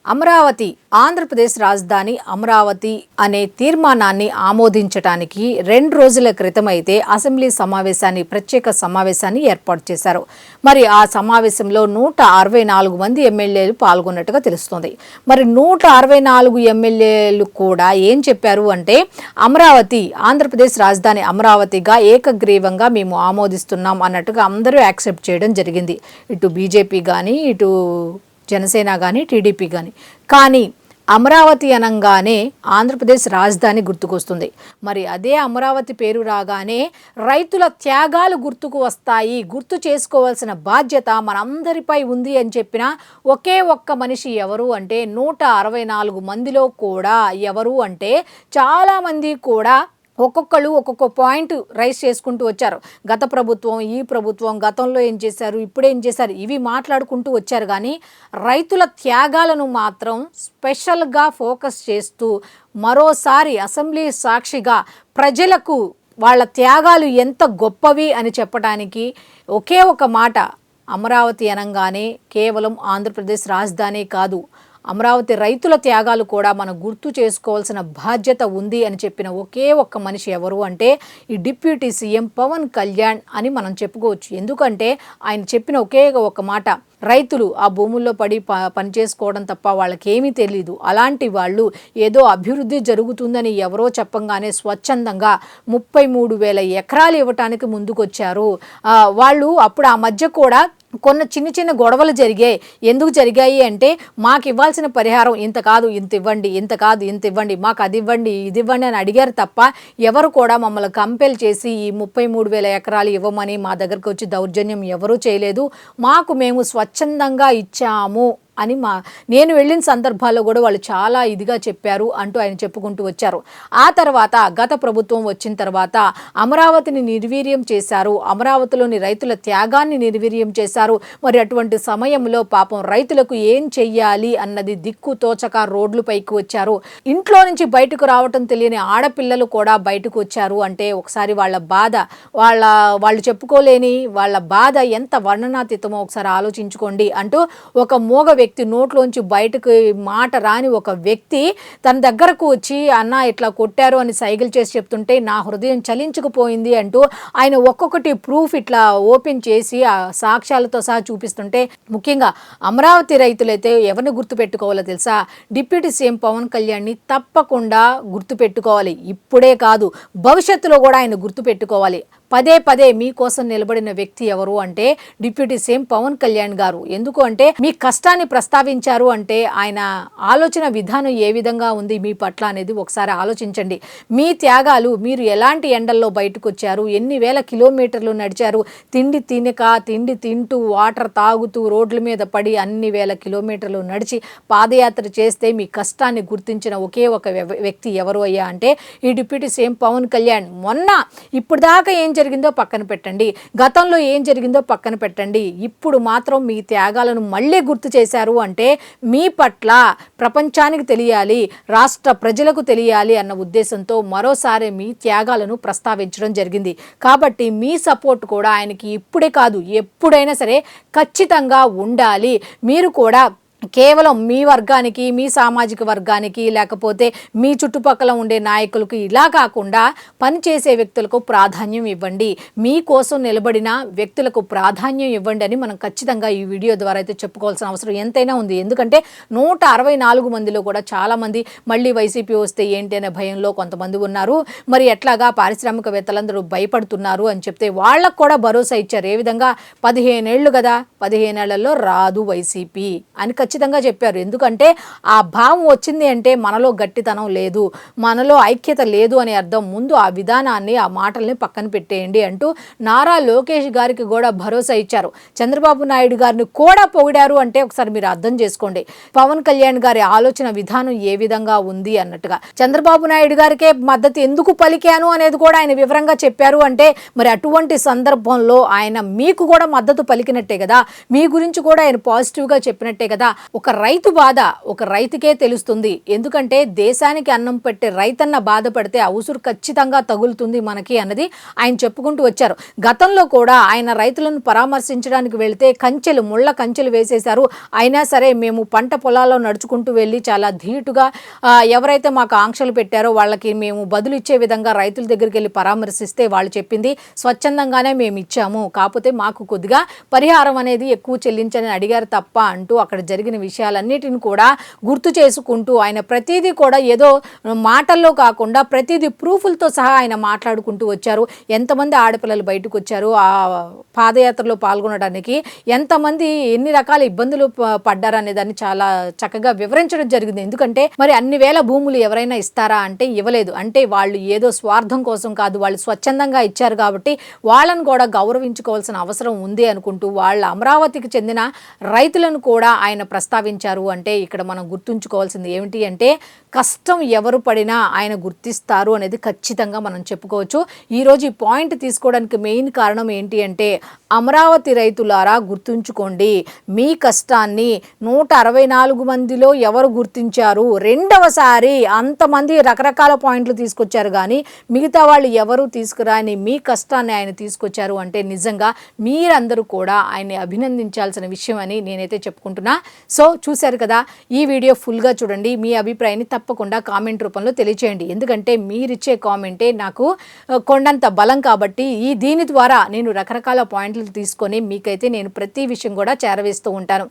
అమరావతి ఆంధ్రప్రదేశ్ రాజధాని అమరావతి అనే తీర్మానాన్ని ఆమోదించడానికి 2 రోజుల క్రితం అయితే అసెంబ్లీ ప్రత్యేక సమావేశాన్ని ఏర్పాటు చేశారు. మరి ఆ సమావేశంలో 164 మంది ఎమ్మెల్యేలు పాల్గొన్నట్టుగా తెలుస్తోంది. మరి 164 ఎమ్మెల్యేలు కూడా ఏం చెప్పారు అంటే అమరావతి ఆంధ్రప్రదేశ్ రాజధాని అమరావతిగా ఏకగ్రీవంగా మేము ఆమోదిస్తున్నాం అన్నట్టుగా అందరూ యాక్సెప్ట్ చేయడం జరిగింది. ఇటు బీజేపీ కానీ ఇటు జనసేన కానీ టీడీపీ కానీ అమరావతి అనగానే ఆంధ్రప్రదేశ్ రాజధాని గుర్తుకొస్తుంది. మరి అదే అమరావతి పేరు రాగానే రైతుల త్యాగాలు గుర్తుకు వస్తాయి. గుర్తు చేసుకోవాల్సిన బాధ్యత మనందరిపై ఉంది అని చెప్పిన ఒకే ఒక్క మనిషి ఎవరు అంటే 164 మందిలో కూడా ఎవరు అంటే చాలామంది కూడా ఒక్కొక్కరు ఒక్కొక్క పాయింట్ రైజ్ చేసుకుంటూ వచ్చారు. గత ప్రభుత్వం, ఈ ప్రభుత్వం గతంలో ఏం చేశారు, ఇప్పుడు ఏం చేశారు, ఇవి మాట్లాడుకుంటూ వచ్చారు. కానీ రైతుల త్యాగాలను మాత్రం స్పెషల్గా ఫోకస్ చేస్తూ మరోసారి అసెంబ్లీ సాక్షిగా ప్రజలకు వాళ్ళ త్యాగాలు ఎంత గొప్పవి అని చెప్పడానికి ఒకే ఒక మాట, అమరావతి అనగానే కేవలం ఆంధ్రప్రదేశ్ రాజధాని కాదు, అమరావతి రైతుల త్యాగాలు కూడా మనం గుర్తు చేసుకోవాల్సిన బాధ్యత ఉంది అని చెప్పిన ఒకే ఒక్క మనిషి ఎవరు అంటే ఈ డిప్యూటీ సీఎం పవన్ కళ్యాణ్ అని మనం చెప్పుకోవచ్చు. ఎందుకంటే ఆయన చెప్పిన ఒకే ఒక మాట, రైతులు ఆ భూముల్లో పడి పని చేసుకోవడం తప్ప వాళ్ళకేమీ తెలీదు. అలాంటి వాళ్ళు ఏదో అభివృద్ధి జరుగుతుందని ఎవరో చెప్పంగానే స్వచ్ఛందంగా 33,000 ఎకరాలు ఇవ్వటానికి ముందుకొచ్చారు. వాళ్ళు అప్పుడు ఆ మధ్య కూడా చిన్న చిన్న గొడవలు జరిగాయి. ఎందుకు జరిగాయి అంటే మాకు ఇవ్వాల్సిన పరిహారం ఇంత కాదు ఇంత ఇవ్వండి, ఇంత కాదు ఇంత ఇవ్వండి, మాకు అది ఇవ్వండి ఇది ఇవ్వండి అని అడిగారు తప్ప ఎవరు కూడా మమ్మల్ని కంపెల్ చేసి ఈ 33,000 ఎకరాలు ఇవ్వమని మా దగ్గరకు వచ్చి దౌర్జన్యం ఎవరూ చేయలేదు. మేము స్వచ్ఛందంగా ఇచ్చాము అని నేను వెళ్ళిన సందర్భాల్లో కూడా వాళ్ళు చాలా ఇదిగా చెప్పారు అంటూ ఆయన చెప్పుకుంటూ వచ్చారు. ఆ తర్వాత గత ప్రభుత్వం వచ్చిన తర్వాత అమరావతిని నిర్వీర్యం చేశారు, అమరావతిలోని రైతుల త్యాగాన్ని నిర్వీర్యం చేశారు. మరి అటువంటి సమయంలో పాపం రైతులకు ఏం చెయ్యాలి అన్నది దిక్కు తోచక రోడ్లు పైకి వచ్చారు. ఇంట్లో నుంచి బయటకు రావటం తెలియని ఆడపిల్లలు కూడా బయటకు వచ్చారు. అంటే ఒకసారి వాళ్ళ బాధ, వాళ్ళు చెప్పుకోలేని వాళ్ళ బాధ ఎంత వర్ణనాతీతమో ఒకసారి ఆలోచించుకోండి అంటూ ఒక మోగ వ్యక్తి, నోట్లోంచి బయటకు మాట రాని ఒక వ్యక్తి తన దగ్గరకు వచ్చి అన్న ఇట్లా కొట్టారు అని సైకిల్ చేసి చెప్తుంటే నా హృదయం చలించుకుపోయింది అంటూ ఆయన ఒక్కొక్కటి ప్రూఫ్ ఇట్లా ఓపెన్ చేసి ఆ సాక్ష్యాలతో సహా చూపిస్తుంటే, ముఖ్యంగా అమరావతి రైతులైతే ఎవరిని గుర్తుపెట్టుకోవాలో తెలుసా? డిప్యూటీ సీఎం పవన్ కళ్యాణ్ని తప్పకుండా గుర్తుపెట్టుకోవాలి. ఇప్పుడే కాదు, భవిష్యత్తులో కూడా ఆయన గుర్తుపెట్టుకోవాలి. పదే పదే మీకోసం నిలబడిన వ్యక్తి ఎవరు అంటే డిప్యూటీ సీఎం పవన్ కళ్యాణ్ గారు. ఎందుకు అంటే మీ కష్టాన్ని ప్రస్తావించారు అంటే ఆయన ఆలోచన విధానం ఏ విధంగా ఉంది మీ పట్ల అనేది ఒకసారి ఆలోచించండి. మీ త్యాగాలు, మీరు ఎలాంటి ఎండల్లో బయటకు వచ్చారు, ఎన్ని వేల కిలోమీటర్లు నడిచారు, తిండి తింటూ వాటర్ తాగుతూ రోడ్ల మీద పడి అన్ని వేల కిలోమీటర్లు నడిచి పాదయాత్ర చేస్తే మీ కష్టాన్ని గుర్తించిన ఒకే ఒక వ్యక్తి ఎవరు అయ్యా అంటే ఈ డిప్యూటీ సీఎం పవన్ కళ్యాణ్. ఇప్పుడు దాకా ఏం జరిగిందో పక్కన పెట్టండి, గతంలో ఏం జరిగిందో పక్కన పెట్టండి, ఇప్పుడు మాత్రం మీ త్యాగాలను మళ్ళీ గుర్తు చేశారు అంటే మీ పట్ల ప్రపంచానికి తెలియాలి, రాష్ట్ర ప్రజలకు తెలియాలి అన్న ఉద్దేశంతో మరోసారి మీ త్యాగాలను ప్రస్తావించడం జరిగింది. కాబట్టి మీ సపోర్ట్ కూడా ఆయనకి ఇప్పుడే కాదు ఎప్పుడైనా సరే ఖచ్చితంగా ఉండాలి. మీరు కూడా కేవలం మీ వర్గానికి, మీ సామాజిక వర్గానికి, లేకపోతే మీ చుట్టుపక్కల ఉండే నాయకులకు ఇలా కాకుండా పనిచేసే వ్యక్తులకు ప్రాధాన్యం ఇవ్వండి, మీకోసం నిలబడిన వ్యక్తులకు ప్రాధాన్యం ఇవ్వండి అని మనం ఖచ్చితంగా ఈ వీడియో ద్వారా అయితే చెప్పుకోవాల్సిన అవసరం ఎంతైనా ఉంది. ఎందుకంటే 164 మందిలో కూడా చాలామంది మళ్ళీ వైసీపీ వస్తే ఏంటి అనే భయంలో కొంతమంది ఉన్నారు. మరి ఎట్లాగా పారిశ్రామికవేత్తలందరూ భయపడుతున్నారు అని చెప్తే వాళ్ళకు కూడా భరోసా ఇచ్చారు. ఏ విధంగా? 15 ఏళ్ళు కదా, 15 ఏళ్లలో రాదు వైసీపీ అని ఖచ్చితంగా చెప్పారు. ఎందుకంటే ఆ భావం వచ్చింది అంటే మనలో గట్టితనం లేదు, మనలో ఐక్యత లేదు అని అర్థం. ముందు ఆ విధానాన్ని, ఆ మాటల్ని పక్కన పెట్టేయండి అంటూ నారా లోకేష్ గారికి కూడా భరోసా ఇచ్చారు. చంద్రబాబు నాయుడు గారిని కూడా పొగిడారు అంటే ఒకసారి మీరు అర్థం చేసుకోండి పవన్ కళ్యాణ్ గారి ఆలోచన విధానం ఏ విధంగా ఉంది అన్నట్టుగా. చంద్రబాబు నాయుడు గారికే మద్దతు ఎందుకు పలికాను అనేది కూడా ఆయన వివరంగా చెప్పారు అంటే మరి అటువంటి సందర్భంలో ఆయన మీకు కూడా మద్దతు పలికినట్టే కదా, మీ గురించి కూడా ఆయన పాజిటివ్గా చెప్పినట్టే కదా. ఒక రైతు బాధ ఒక రైతుకే తెలుస్తుంది. ఎందుకంటే దేశానికి అన్నం పెట్టే రైతన్న బాధపడితే ఆ ఉసురు ఖచ్చితంగా తగులుతుంది మనకి అన్నది ఆయన చెప్పుకుంటూ వచ్చారు. గతంలో కూడా ఆయన రైతులను పరామర్శించడానికి వెళితే ముళ్ళ కంచెలు వేసేశారు. అయినా సరే మేము పంట పొలాల్లో నడుచుకుంటూ వెళ్ళి చాలా ధీటుగా ఎవరైతే మాకు ఆంక్షలు పెట్టారో వాళ్ళకి మేము బదులు ఇచ్చే విధంగా రైతుల దగ్గరికి వెళ్ళి పరామర్శిస్తే వాళ్ళు చెప్పింది స్వచ్ఛందంగానే మేము ఇచ్చాము, కాకపోతే మాకు కొద్దిగా పరిహారం అనేది ఎక్కువ చెల్లించని అడిగారు తప్ప అంటూ అక్కడ జరిగిన విషయాలన్నిటిని కూడా గుర్తు చేసుకుంటూ ఆయన ప్రతిదీ కూడా ఏదో మాటల్లో కాకుండా ప్రతిదీ ప్రూఫ్లతో సహా ఆయన మాట్లాడుకుంటూ వచ్చారు. ఎంతమంది ఆడపిల్లలు బయటకు వచ్చారు ఆ పాదయాత్రలో పాల్గొనడానికి, ఎంతమంది ఎన్ని రకాల ఇబ్బందులు పడ్డారనే దాన్ని చాలా చక్కగా వివరించడం జరిగింది. ఎందుకంటే మరి అన్ని వేల భూములు ఎవరైనా ఇస్తారా అంటే ఇవ్వలేదు. అంటే వాళ్ళు ఏదో స్వార్థం కోసం కాదు, వాళ్ళు స్వచ్ఛందంగా ఇచ్చారు కాబట్టి వాళ్ళను కూడా గౌరవించుకోవాల్సిన అవసరం ఉంది అనుకుంటూ వాళ్ళ అమరావతికి చెందిన రైతులను కూడా ఆయన ప్రస్తావించారు. అంటే ఇక్కడ మనం గుర్తుంచుకోవాల్సింది ఏమిటి అంటే కష్టం ఎవరు పడినా ఆయన గుర్తిస్తారు అనేది ఖచ్చితంగా మనం చెప్పుకోవచ్చు. ఈరోజు ఈ పాయింట్ తీసుకోవడానికి మెయిన్ కారణం ఏంటి అంటే అమరావతి రైతులారా గుర్తుంచుకోండి, మీ కష్టాన్ని 164 మందిలో ఎవరు గుర్తించారు? రెండవసారి అంతమంది రకరకాల పాయింట్లు తీసుకొచ్చారు కానీ మిగతా వాళ్ళు ఎవరు తీసుకురాని మీ కష్టాన్ని ఆయన తీసుకొచ్చారు అంటే నిజంగా మీరందరూ కూడా ఆయన్ని అభినందించాల్సిన విషయం అని నేనైతే చెప్పుకుంటున్నా. సో చూశారు కదా, ఈ వీడియో ఫుల్గా చూడండి, మీ అభిప్రాయాన్ని తప్పకుండా కామెంట్ రూపంలో తెలియచేయండి. ఎందుకంటే మీరిచ్చే కామెంటే నాకు కొండంత బలం కాబట్టి దీని ద్వారా నేను రకరకాల పాయింట్లు తీసుకొని మీకైతే నేను ప్రతి విషయం కూడా చేరవేస్తూ ఉంటాను.